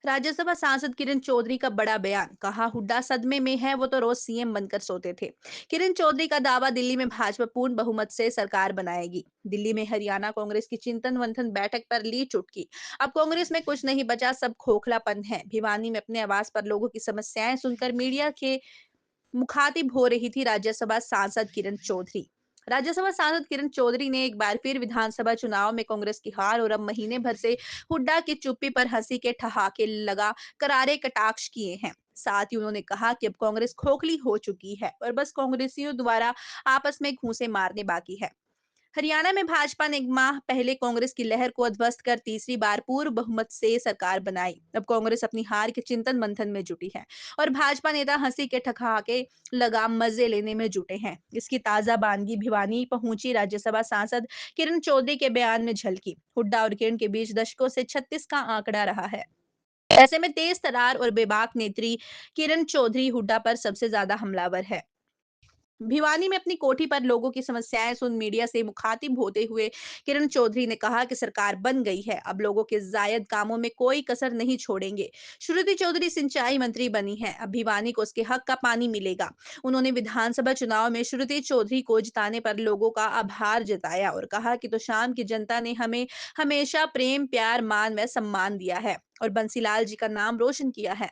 राज्यसभा सांसद किरण चौधरी का बड़ा बयान। कहा हुड्डा सदमे में है, वो तो रोज सीएम बनकर सोते थे। किरण चौधरी का दावा, दिल्ली में भाजपा पूर्ण बहुमत से सरकार बनाएगी। दिल्ली में हरियाणा कांग्रेस की चिंतन मंथन बैठक पर ली चुटकी। अब कांग्रेस में कुछ नहीं बचा, सब खोखलापन है। भिवानी में अपने आवास पर लोगों की समस्याएं सुनकर मीडिया के मुखातिब हो रही थी राज्यसभा सांसद किरण चौधरी। राज्यसभा सांसद किरण चौधरी ने एक बार फिर विधानसभा चुनाव में कांग्रेस की हार और अब महीने भर से हुड्डा की चुप्पी पर हंसी के ठहाके लगा करारे कटाक्ष किए हैं। साथ ही उन्होंने कहा कि अब कांग्रेस खोखली हो चुकी है और बस कांग्रेसियों द्वारा आपस में घूंसे मारने बाकी है। हरियाणा में भाजपा ने एक माह पहले कांग्रेस की लहर को ध्वस्त कर तीसरी बार पूर्ण बहुमत से सरकार बनाई। अब कांग्रेस अपनी हार के चिंतन मंथन में जुटी है और भाजपा नेता हंसी के ठहाके लगा मजे लेने में जुटे हैं। इसकी ताजा बानगी भिवानी पहुंची राज्यसभा सांसद किरण चौधरी के बयान में झलकी। हुड्डा और किरण के बीच दशकों से 36 का आंकड़ा रहा है। ऐसे में तेज तरार और बेबाक नेत्री किरण चौधरी हुड्डा पर सबसे ज्यादा हमलावर है। भिवानी में अपनी कोठी पर लोगों की समस्याएं सुन मीडिया से मुखातिब होते हुए किरण चौधरी ने कहा कि सरकार बन गई है, अब लोगों के जायद कामों में कोई कसर नहीं छोड़ेंगे। श्रुति चौधरी सिंचाई मंत्री बनी है, अब भिवानी को उसके हक का पानी मिलेगा। उन्होंने विधानसभा चुनाव में श्रुति चौधरी को जिताने पर लोगों का आभार जताया और कहा कि तो शाम की जनता ने हमें हमेशा प्रेम, प्यार, मान व सम्मान दिया है और बंसीलाल जी का नाम रोशन किया है।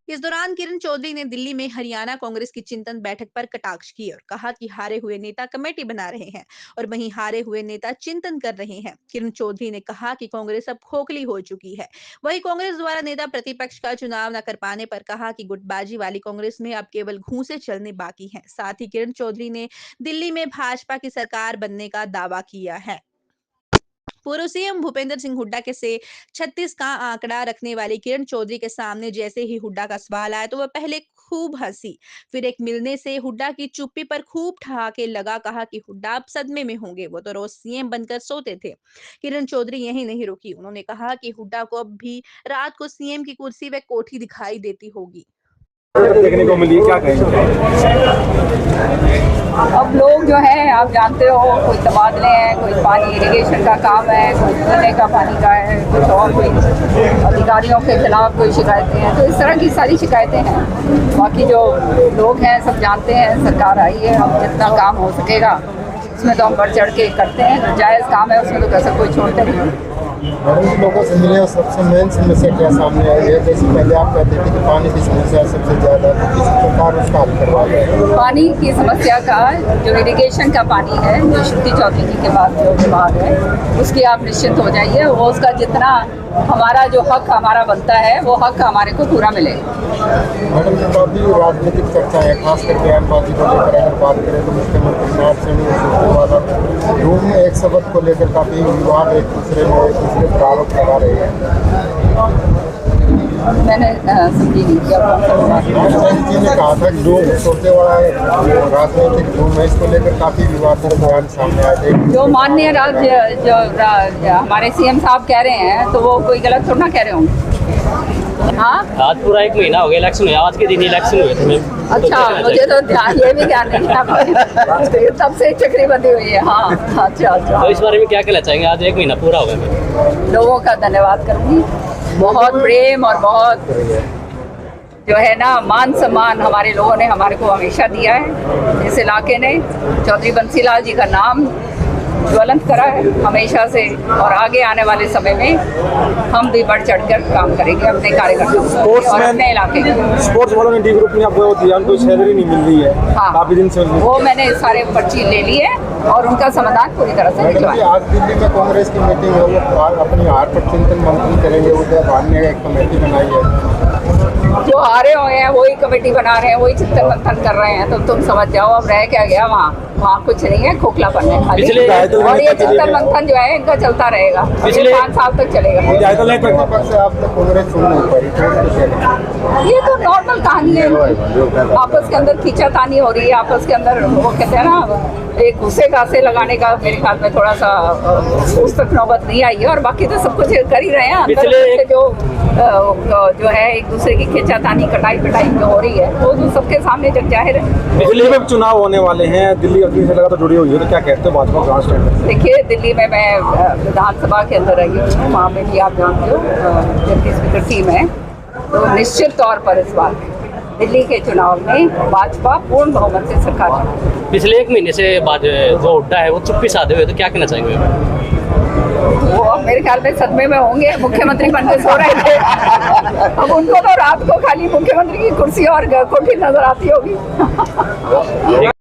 इस दौरान किरण चौधरी ने दिल्ली में हरियाणा कांग्रेस की चिंतन बैठक पर कटाक्ष की और कहा कि हारे हुए नेता कमेटी बना रहे हैं और वहीं हारे हुए नेता चिंतन कर रहे हैं। किरण चौधरी ने कहा कि कांग्रेस अब खोखली हो चुकी है। वहीं कांग्रेस द्वारा नेता प्रतिपक्ष का चुनाव न कर पाने पर कहा कि गुटबाजी वाली कांग्रेस में अब केवल घूंसे चलने बाकी हैं। साथ ही किरण चौधरी ने दिल्ली में भाजपा की सरकार बनने का दावा किया है। पूर्व सीएम भूपेंद्र सिंह हुड्डा के से 36 का आंकड़ा रखने वाली किरण चौधरी के सामने जैसे ही हुड्डा का सवाल आया तो वह पहले खूब हंसी, फिर एक मिलने से हुड्डा की चुप्पी पर खूब ठहाके लगा। कहा कि हुड्डा अब सदमे में होंगे, वो तो रोज सीएम बनकर सोते थे। किरण चौधरी यही नहीं रुकी, उन्होंने कहा कि हुड्डा को अब भी रात को सीएम की कुर्सी व कोठी दिखाई देती होगी। देखने को मिली, क्या कहेंगे? अब लोग जो है आप जानते हो, कोई तबादले हैं, कोई पानी इरिगेशन का काम है, कोई पीने का पानी का है, कुछ और कोई अधिकारियों के खिलाफ कोई शिकायतें हैं, तो इस तरह की सारी शिकायतें हैं। बाकी जो लोग हैं सब जानते हैं सरकार आई है, अब जितना काम हो सकेगा उसमें तो हम बढ़ चढ़ के करते हैं। जो जायज़ काम है उसमें तो कैसे कोई छोड़ते नहीं। लोगों से मिले और सबसे मेन समस्या क्या सामने आई है? जैसे पहले आप कहते थे कि पानी की समस्या सबसे ज़्यादा, तो किस प्रकार उसका हल करवा रहे? पानी की समस्या का जो इरिगेशन का पानी है, जो श्रुति चौधरी जी के बाद जो विभाग है, उसकी आप निश्चिंत हो जाइए। वो उसका जितना हमारा जो हक हमारा बनता है वो हक हमारे को पूरा मिलेगा। मैडम जी, काफ़ी राजनीतिक चर्चा है, खास करके बयानबाजी को लेकर अगर बात करें तो मुख्यमंत्री नायब से रूम में एक शब्द को लेकर काफ़ी विवाद एक दूसरे पर आरोप लगा रहे हैं। मैंने समझी नहीं क्या जी ने कहा था कि लोग सोचने वाला राजनीतिक धूम है, इसको लेकर काफ़ी विवादित बयान सामने आए थे। जो माननीय हमारे सीएम साहब कह रहे हैं तो वो कोई गलत थोड़ा ना कह रहे होंगे। हाँ, आज पूरा 1 महीना हो गया इलेक्शन हुआ, आज के दिन इलेक्शन हुए थे। अच्छा, मुझे तो ये भी ध्यान नहीं है, तब से चक्री बंधी हुई है। हाँ, अच्छा। तो इस बारे में क्या कहना चाहेंगे? आज 1 महीना पूरा हो गया। लोगों का धन्यवाद करूँगी, बहुत प्रेम और बहुत जो है ना मान सम्मान हमारे लोगों ने हमारे को हमेशा दिया है। इस इलाके ने चौधरी बंसीलाल जी का नाम ज्वलंत करा है हमेशा से, और आगे आने वाले समय में हम भी बढ़ चढ़कर काम करेंगे अपने कार्यकर्ताओं और अपने इलाके में। स्पोर्ट्स वालों ने डी ग्रुप में आपको दिया, उनको सैलरी नहीं मिल रही है। हाँ, काफी दिन से वो मैंने सारे पर्ची ले लिए और उनका समाधान पूरी तरह से निकलवाया। आज दिल्ली में कांग्रेस की मीटिंग है, वो अपनी हार पर चिंतन मंथन करेंगे। वो भान्य एक कमेटी बनाई है, जो हारे हुए हैं वही कमेटी बना रहे हैं, वही चिंतन मंथन कर रहे हैं। तो तुम समझ जाओ अब रह क्या गया वहाँ कुछ नहीं है, खोखलापन है खाली। और ये चिंतन मंथन जो है इनका चलता रहेगा, पिछले 5 साल तक चलेगा। आपने कांग्रेस छोड़ नहीं पाई। ये तो नॉर्मल कहानी है, आपस के अंदर खींचातानी हो रही है, आपस के अंदर वो कहते हैं ना एक गुस्से गासे लगाने का, मेरे ख्याल में थोड़ा सा उस तक नौबत नहीं आई है। और बाकी तो सब कुछ कर ही रहे हैं अंदर से, जो है एक दूसरे की खींचातानी कटाई पिटाई जो हो रही है वो तो सबके सामने जग जाहिर है। दिल्ली में चुनाव होने वाले हैं, दिल्ली अपनी से लगातार जुड़ी हुई है, तो क्या कहते हो भाजपा कहाँ स्टैंड है? देखिए, दिल्ली में मैं विधानसभा के अंदर रही हूँ, वहाँ में भी आप जानते हो डिप्टी स्पीकर टीम है, तो निश्चित तौर पर इस बार दिल्ली के चुनाव में भाजपा पूर्ण बहुमत से सरकार चलाएगी। पिछले 1 महीने से बाद जो हुड्डा है वो चुप्पी साधे हुए, तो क्या कहना चाहेंगे? वो अब मेरे ख्याल में सदमे में होंगे, मुख्यमंत्री बनकर सो रहे थे। अब उनको तो रात को खाली मुख्यमंत्री की कुर्सी और कोठी नजर आती होगी।